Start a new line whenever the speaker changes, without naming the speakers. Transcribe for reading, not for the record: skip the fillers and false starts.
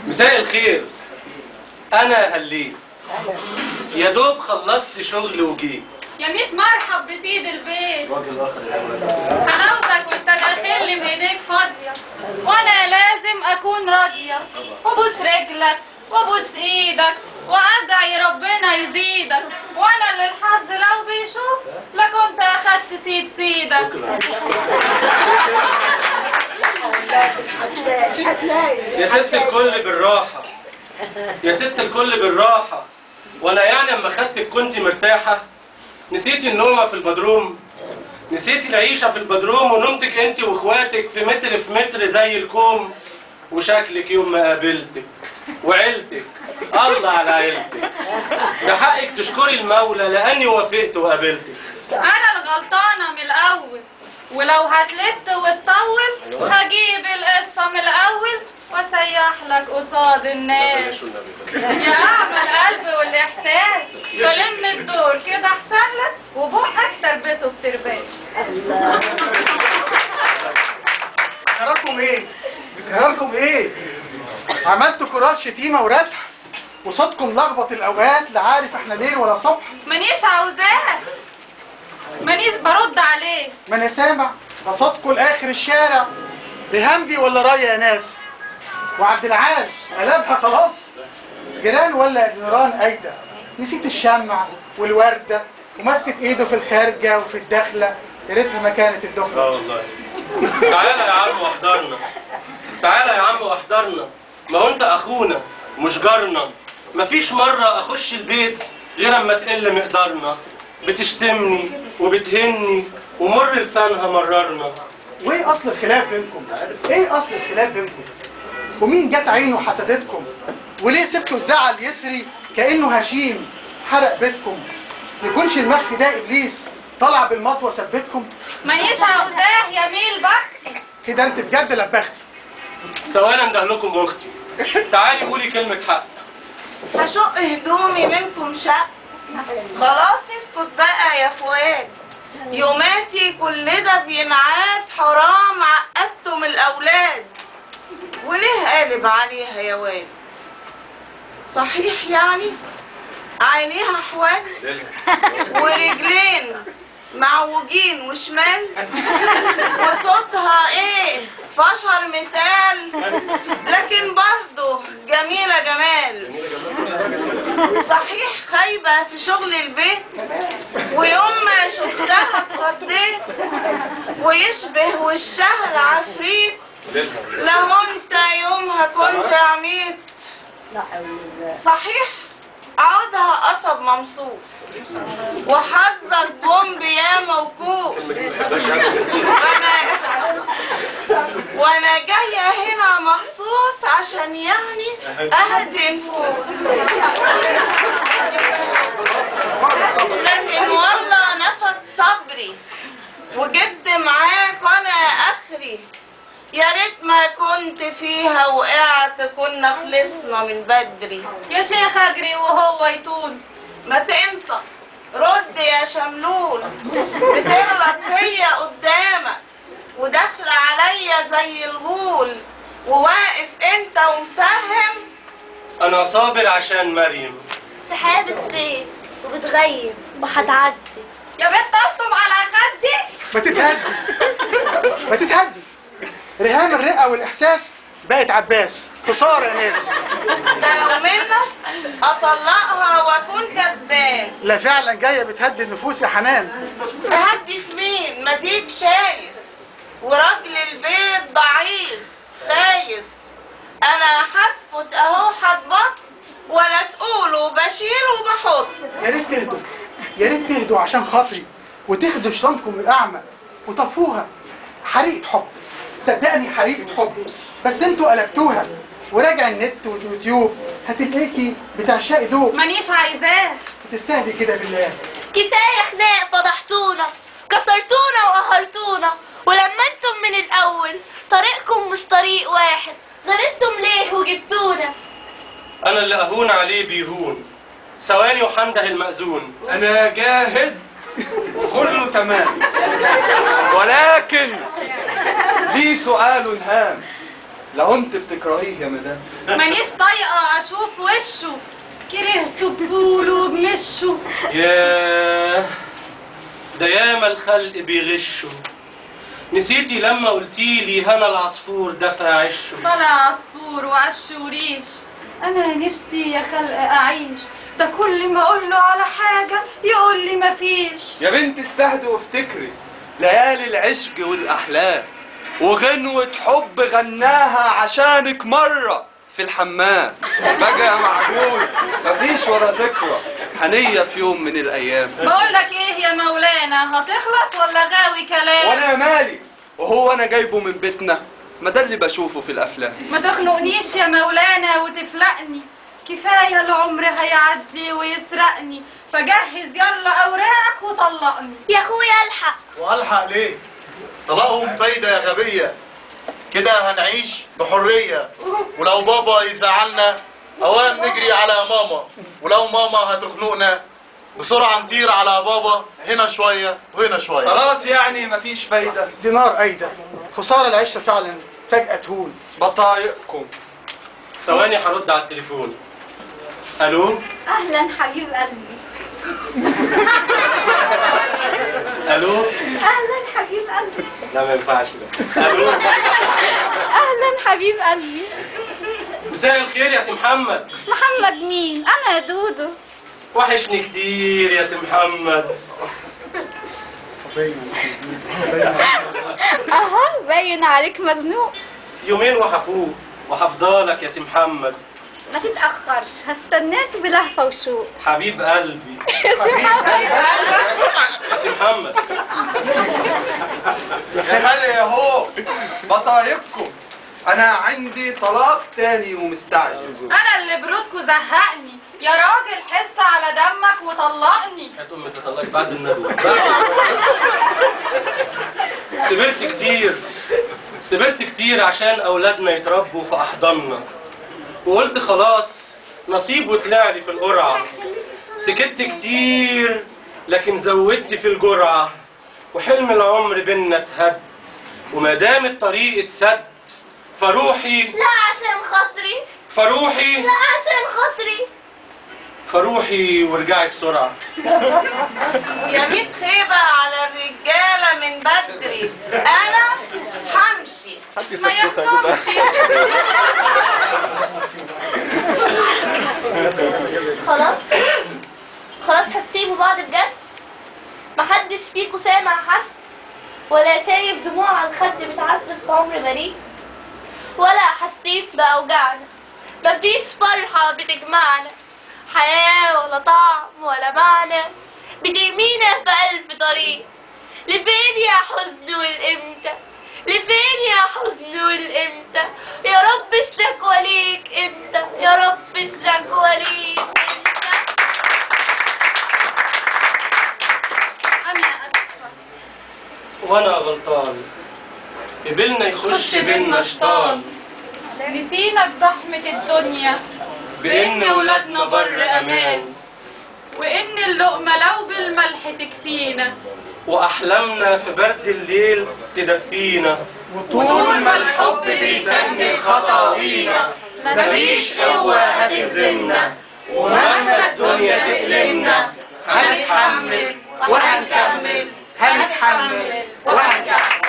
مساء الخير. انا هليت يا دوب خلصت شغل وجيت.
يا ميت مرحب بسيد البيت. حلاوتك وانت داخل لي بايديك فاضيه، وانا لازم اكون راضيه، وابوس رجلك وابوس ايدك وادعي ربنا يزيدك، وانا اللي الحظ لو بيشوف لكنت اخدت سيدك.
يا ست الكل بالراحه، يا ست الكل بالراحه. وانا يعني اما خدتك كنت مرتاحه؟ نسيتي النومه في البدروم؟ نسيتي العيشه في البدروم ونومتك انت واخواتك في متر زي الكوم؟ وشكلك يوم ما قابلتك وعيلتك، الله على عيلتك، ده حقك تشكري المولى لاني وافقت وقابلتك.
انا الغلطانه من الاول، ولو هتلت وتطول هجيب القصه من الاول واسيح لك قصاد الناس. يا اعمى القلب والاحساس، تلم الدور كده احسن لك، وبقك تربته بترباش.
بتهرجكم ايه؟ بتهرجكم ايه؟ عملتوا كرات شتيمه ورسح، وصوتكم لخبط الاوقات، لا عارف احنا ليل ولا صبح.
مانيش عاوزاه، مانيش برد عليه.
ما انا سامع صوتكم لاخر الشارع. بهمبي ولا رايه يا ناس؟ وعبد العال قلبها خلاص. جيران ولا جيران ايده؟ نسيت الشمع والورده، ومسكت ايده في الخارجه وفي الداخله. يا ريتها ما كانت الدخله.
والله. تعالى يا عم واحضرنا، تعالى يا عم واحضرنا. ما هو انت اخونا مش جارنا. مفيش مره اخش البيت غير اما تقل مقدارنا. بتشتمني وبتهني ومر لسانها مررنا.
وايه اصل الخلاف بينكم؟ ايه اصل الخلاف بينكم؟ ومين جت عينه حسدتكم؟ وليه سبتوا الزعل يسري كانه هشيم حرق بيتكم؟ يكونش المخ ده ابليس طلع بالمطوه ثبتكم؟
مانيش عاوزاه يا ميل بختي.
كده انت بجد لبختي.
ثواني انده لكم اختي، تعالي قولي كلمه حق.
هشق هدومي منكم شق. خلاص اسكت بقى يا فؤاد، يوماتي كل ده بينعاد، حرام عقدتم الاولاد. وليه قالب عليها يا واد؟ صحيح يعني عينيها حوال ورجلين معوجين وشمال، وصوتها ايه فشر مثال، لكن برضه جميلة جمال. صحيح خايبة في شغل البيت، ويوم ما شفتها اتخضيت، ويشبه وشها العفريت. لو انت يومها كنت عميت. صحيح عودها قصب ممصوص، وحظك بومب يا موكوس. وانا جاية هنا مخصوص عشان يعني اهدي نفوس. لكن والله نفد صبري، وجبت معاك وانا اخري. يا ريت ما كنت فيها وقعت، كنا خلصنا من بدري.
يا شيخ اجري وهو يطول.
ما تنسى رد يا شملول، بتغلط فيا قدامك وداخل عليا زي الغول، وواقف انت ومسهم.
انا صابر عشان مريم.
سحاب الصيف وبتغيب وهتعدي.
يا بنت اصطم على خدي.
ما تتهدي، ما تتهدي. رهام الرئه والاحساس بقت عباس. خساره يا ناس.
ده لو منك اطلقها واكون كسبان.
لا فعلا جايه بتهدي النفوس يا حنان.
تهدي في مين؟ ما ديك شايف وراجل البيت ضعيف خايف. انا هسكت اهو هتبط، ولا تقولوا بشيل وبحط.
يا ريت تهدوا، يا ريت تهدوا عشان خاطري، وتاخدوا شطانكم الاعمى وطفوها. حريقه حب، صدقني حريقه حب، بس انتوا قلبتوها. وراجع النت واليوتيوب هتلاقيكي بتعشقي دوب.
مانيش عايزاه.
تستهدي كده بالله.
كفاية خناق، فضحتونا كسرتونا وقهرتونا. ولما انتم من الاول طريقكم مش طريق واحد، غلطتم ليه وجبتونا؟
انا اللي اهون عليه بيهون. ثواني وحنده المأذون.
انا جاهز وكله تمام، ولكن لي سؤال هام. لو انت بتكرهيه يا مدام.
مانيش طايقة اشوف وشه، كرهته بطوله وبمشه.
ياه، ده ياما الخلق بيغشوا. نسيتي لما قلتيلي هنا العصفور دفع عشه.
طلع عصفور وعش وريش، انا نفسي يا خلق اعيش، ده كل ما اقول له على حاجة يقول لي مفيش.
يا بنت استهدي وافتكري ليالي العشق والأحلام، وغنوة حب غناها عشانك مرة في الحمام. بقى معقول مفيش ولا ذكرى هنية في يوم من الأيام.
بقول لك ايه يا مولانا، هتخلص ولا غاوي كلام؟
وانا مالي، وهو انا جايبه من بيتنا؟ ما ده اللي بشوفه في الافلام.
ما تخنقنيش يا مولانا وتفلقني، كفاية العمر هيعدي ويسرقني، فجهز يلا اوراقك وطلقني.
يا اخويا الحق.
والحق ليه؟ طلاقهم فايدة يا غبية، كده هنعيش بحرية، ولو بابا يزعلنا اوام نجري على ماما، ولو ماما هتخنقنا بسرعة نطير على بابا، هنا شوية وهنا شوية.
خلاص يعني مفيش فايدة.
دينار أيدة، خسارة العيشة فعلا فجأة تهون.
بطايقكم.
ثواني هرد على التليفون. الو.
اهلا حبيب قلبي.
الو.
اهلا حبيب قلبي.
لا ما ينفعش ده. الو.
اهلا حبيب قلبي.
مساء الخير يا سي محمد.
محمد مين؟ انا دودو.
وحشني كتير يا سي محمد.
اها باين عليك مزنوق.
يومين وهفوق وهفضلك يا سي محمد.
ما تتأخرش، هستناك بلهفة وشوق.
حبيب قلبي. يا سي محمد.
يا خلي يا هو بطايقكم. انا عندي طلاق تاني ومستعجل.
انا اللي برودكو زهقني، يا راجل حس على دمك وطلقني.
هتقوم تطلقك بعد الندوة. سبرت كتير عشان اولادنا يتربوا في احضاننا، وقلت خلاص نصيب وطلع لي في القرعة. سكت كتير لكن زودت في الجرعة، وحلم العمر بينا اتهد، وما دام الطريق اتسد فروحي.
لا عشان خاطري.
فروحي.
لا عشان خاطري.
فروحي وارجعي بسرعة.
يا ميت خيبة على الرجالة من بدري، انا همشي.
ما يحصلش.
خلاص هتسيبوا بعض بجد؟ محدش فيكوا سامع حد، ولا شايف دموع على الخد بتعذب في عمر بريء، ولا حسيت بأوجعنا، مفيش فرحة بتجمعنا، حياة ولا طعم ولا معنى، بترمينا في ألف طريق. لفين يا حزن والإمتى؟ لفين يا حزن والإمتى؟ يا رب الشكوى ليك إمتى؟ يا رب الشكوى ليك إمتى؟
انا اسفة.
وانا غلطان، قبلنا يخش بينا شيطان،
نسينا بزحمة الدنيا، بإن ولادنا بر أمان، وإن اللقمة لو بالملح تكفينا،
واحلامنا في برد الليل تدفينا،
وطول ما الحب بيسند خطاوينا، مفيش قوة هتهزمنا، ومهما الدنيا تقلمنا هنتحمل وهنكمل، هنتحمل وهنكمل.